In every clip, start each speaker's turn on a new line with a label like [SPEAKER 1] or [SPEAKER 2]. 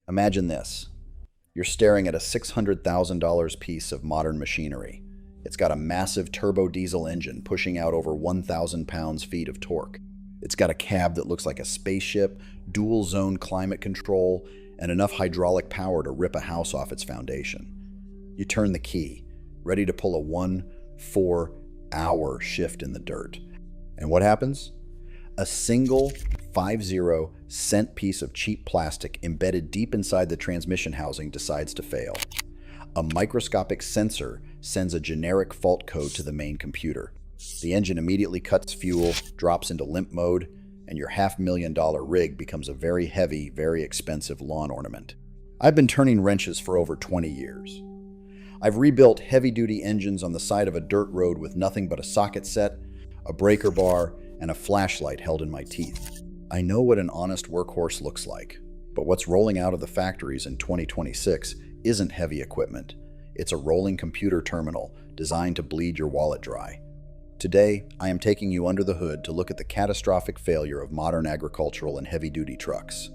[SPEAKER 1] Imagine this. You're staring at a $600,000 piece of modern machinery. It's got a massive turbo diesel engine pushing out over 1,000 pounds-feet of torque. It's got a cab that looks like a spaceship, dual-zone climate control, and enough hydraulic power to rip a house off its foundation. You turn the key, ready to pull a 1-4-hour shift in the dirt. And what happens? A single 50-cent piece of cheap plastic embedded deep inside the transmission housing decides to fail. A microscopic sensor sends a generic fault code to the main computer. The engine immediately cuts fuel, drops into limp mode, and your $500,000 rig becomes a very heavy, very expensive lawn ornament. I've been turning wrenches for over 20 years. I've rebuilt heavy-duty engines on the side of a dirt road with nothing but a socket set, a breaker bar, and a flashlight held in my teeth. I know what an honest workhorse looks like, but what's rolling out of the factories in 2026 isn't heavy equipment. It's a rolling computer terminal designed to bleed your wallet dry. Today, I am taking you under the hood to look at the catastrophic failure of modern agricultural and heavy-duty trucks.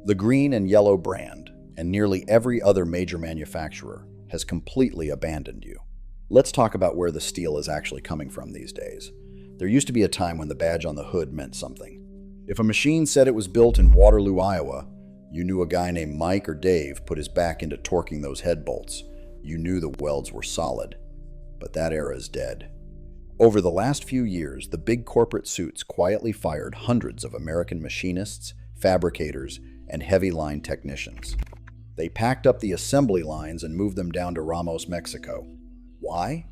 [SPEAKER 1] The green and yellow brand, and nearly every other major manufacturer, has completely abandoned you. Let's talk about where the steel is actually coming from these days. There used to be a time when the badge on the hood meant something. If a machine said it was built in Waterloo, Iowa, you knew a guy named Mike or Dave put his back into torquing those head bolts. You knew the welds were solid. But that era is dead. Over the last few years, the big corporate suits quietly fired hundreds of American machinists, fabricators, and heavy-line technicians. They packed up the assembly lines and moved them down to Ramos, Mexico. Why?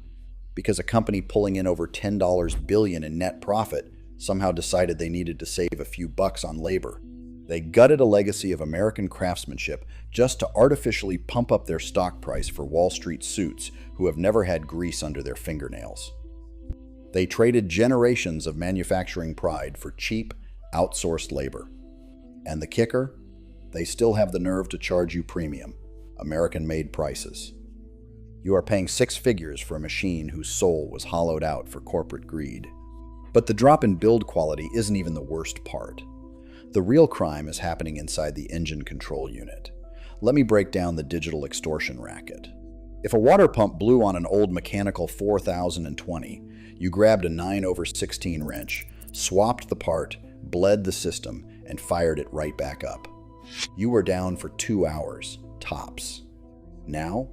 [SPEAKER 1] Because a company pulling in over $10 billion in net profit somehow decided they needed to save a few bucks on labor. They gutted a legacy of American craftsmanship just to artificially pump up their stock price for Wall Street suits who have never had grease under their fingernails. They traded generations of manufacturing pride for cheap, outsourced labor. And the kicker? They still have the nerve to charge you premium, American-made prices. You are paying six figures for a machine whose soul was hollowed out for corporate greed. But the drop in build quality isn't even the worst part. The real crime is happening inside the engine control unit. Let me break down the digital extortion racket. If a water pump blew on an old mechanical 4020, you grabbed a 9/16 wrench, swapped the part, bled the system, and fired it right back up. You were down for 2 hours, tops. Now,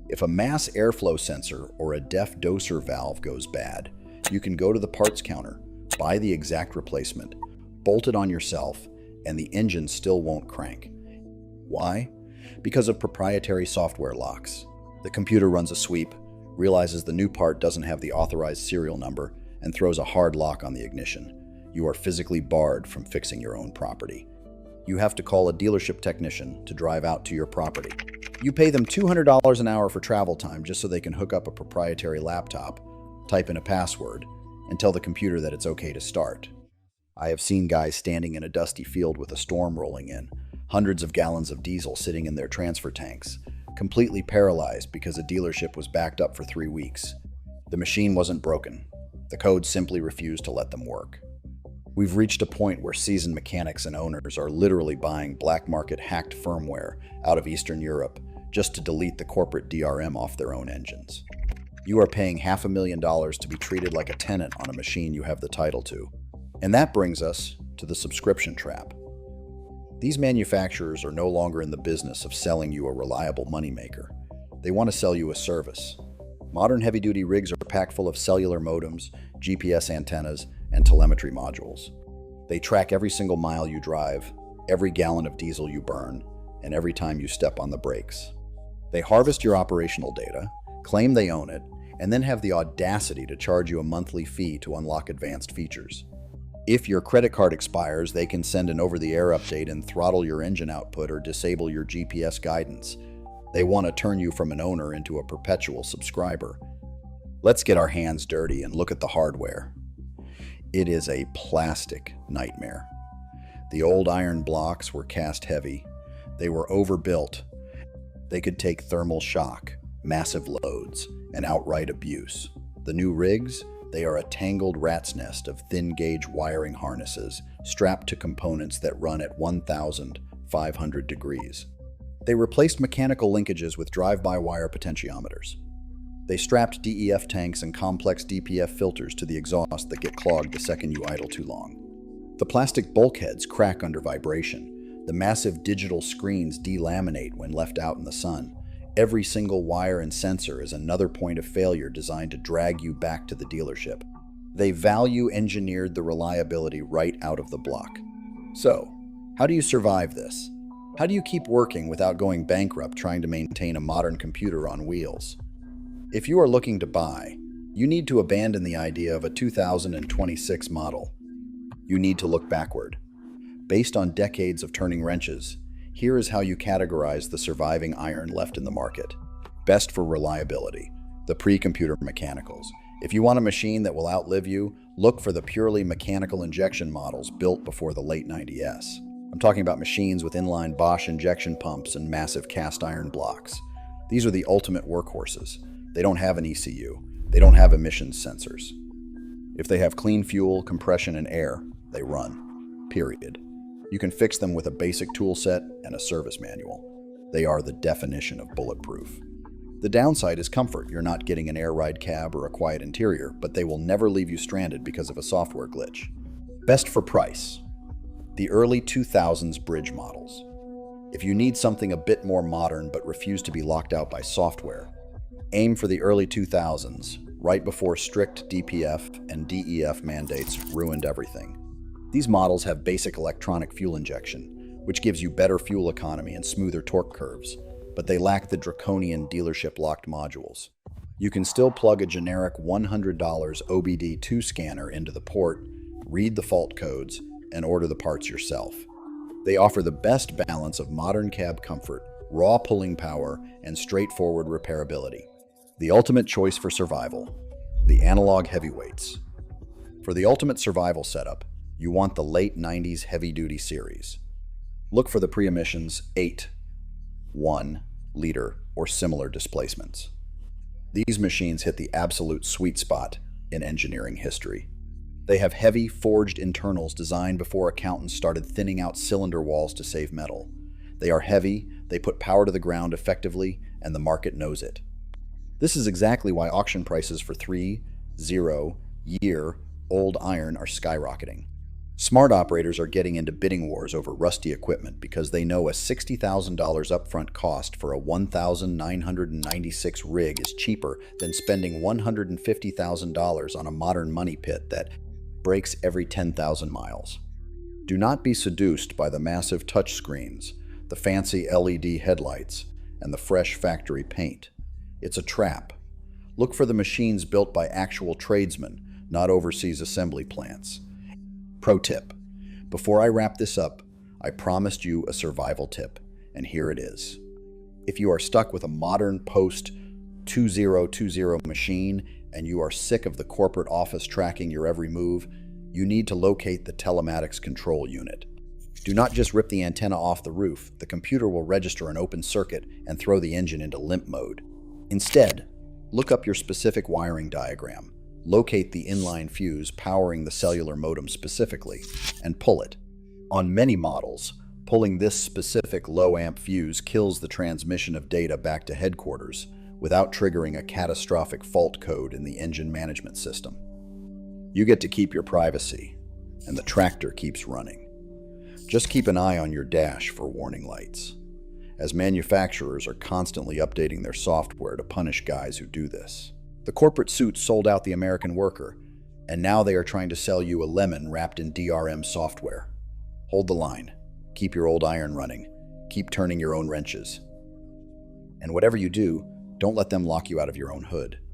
[SPEAKER 1] if a mass airflow sensor or a def doser valve goes bad, you can go to the parts counter, buy the exact replacement, bolt it on yourself, and the engine still won't crank. Why? Because of proprietary software locks. The computer runs a sweep, realizes the new part doesn't have the authorized serial number, and throws a hard lock on the ignition. You are physically barred from fixing your own property. You have to call a dealership technician to drive out to your property. You pay them $200 an hour for travel time just so they can hook up a proprietary laptop, type in a password, and tell the computer that it's okay to start. I have seen guys standing in a dusty field with a storm rolling in, hundreds of gallons of diesel sitting in their transfer tanks, completely paralyzed because a dealership was backed up for 3 weeks. The machine wasn't broken. The code simply refused to let them work. We've reached a point where seasoned mechanics and owners are literally buying black market hacked firmware out of Eastern Europe just to delete the corporate DRM off their own engines. You are paying $500,000 to be treated like a tenant on a machine you have the title to. And that brings us to the subscription trap. These manufacturers are no longer in the business of selling you a reliable moneymaker. They want to sell you a service. Modern heavy-duty rigs are packed full of cellular modems, GPS antennas, and telemetry modules. They track every single mile you drive, every gallon of diesel you burn, and every time you step on the brakes. They harvest your operational data, claim they own it, and then have the audacity to charge you a monthly fee to unlock advanced features. If your credit card expires, they can send an over-the-air update and throttle your engine output or disable your GPS guidance. They want to turn you from an owner into a perpetual subscriber. Let's get our hands dirty and look at the hardware. It is a plastic nightmare. The old iron blocks were cast heavy. They were overbuilt. They could take thermal shock, massive loads, and outright abuse. The new rigs, they are a tangled rat's nest of thin-gauge wiring harnesses strapped to components that run at 1,500 degrees. They replaced mechanical linkages with drive-by-wire potentiometers. They strapped DEF tanks and complex DPF filters to the exhaust that get clogged the second you idle too long. The plastic bulkheads crack under vibration. The massive digital screens delaminate when left out in the sun. Every single wire and sensor is another point of failure designed to drag you back to the dealership. They value engineered the reliability right out of the block. So, how do you survive this? How do you keep working without going bankrupt trying to maintain a modern computer on wheels? If you are looking to buy, you need to abandon the idea of a 2026 model. You need to look backward. Based on decades of turning wrenches, here is how you categorize the surviving iron left in the market. Best for reliability, the pre-computer mechanicals. If you want a machine that will outlive you, look for the purely mechanical injection models built before the late 90s. I'm talking about machines with inline Bosch injection pumps and massive cast iron blocks. These are the ultimate workhorses. They don't have an ECU. They don't have emissions sensors. If they have clean fuel, compression, and air, they run. Period. You can fix them with a basic tool set and a service manual. They are the definition of bulletproof. The downside is comfort. You're not getting an air ride cab or a quiet interior, but they will never leave you stranded because of a software glitch. Best for price. The early 2000s bridge models. If you need something a bit more modern but refuse to be locked out by software, aim for the early 2000s, right before strict DPF and DEF mandates ruined everything. These models have basic electronic fuel injection, which gives you better fuel economy and smoother torque curves, but they lack the draconian dealership-locked modules. You can still plug a generic $100 OBD2 scanner into the port, read the fault codes, and order the parts yourself. They offer the best balance of modern cab comfort, raw pulling power, and straightforward repairability. The ultimate choice for survival, the analog heavyweights. For the ultimate survival setup, you want the late 90s heavy-duty series. Look for the pre-emissions 8, 1 liter, or similar displacements. These machines hit the absolute sweet spot in engineering history. They have heavy, forged internals designed before accountants started thinning out cylinder walls to save metal. They are heavy, they put power to the ground effectively, and the market knows it. This is exactly why auction prices for 3-0-year-old iron are skyrocketing. Smart operators are getting into bidding wars over rusty equipment because they know a $60,000 upfront cost for a 1,996 rig is cheaper than spending $150,000 on a modern money pit that breaks every 10,000 miles. Do not be seduced by the massive touchscreens, the fancy LED headlights, and the fresh factory paint. It's a trap. Look for the machines built by actual tradesmen, not overseas assembly plants. Pro tip. Before I wrap this up, I promised you a survival tip, and here it is. If you are stuck with a modern post-2020 machine and you are sick of the corporate office tracking your every move, you need to locate the telematics control unit. Do not just rip the antenna off the roof. The computer will register an open circuit and throw the engine into limp mode. Instead, look up your specific wiring diagram, locate the inline fuse powering the cellular modem specifically, and pull it. On many models, pulling this specific low-amp fuse kills the transmission of data back to headquarters without triggering a catastrophic fault code in the engine management system. You get to keep your privacy, and the tractor keeps running. Just keep an eye on your dash for warning lights, as manufacturers are constantly updating their software to punish guys who do this. The corporate suit sold out the American worker, and now they are trying to sell you a lemon wrapped in DRM software. Hold the line. Keep your old iron running. Keep turning your own wrenches. And whatever you do, don't let them lock you out of your own hood.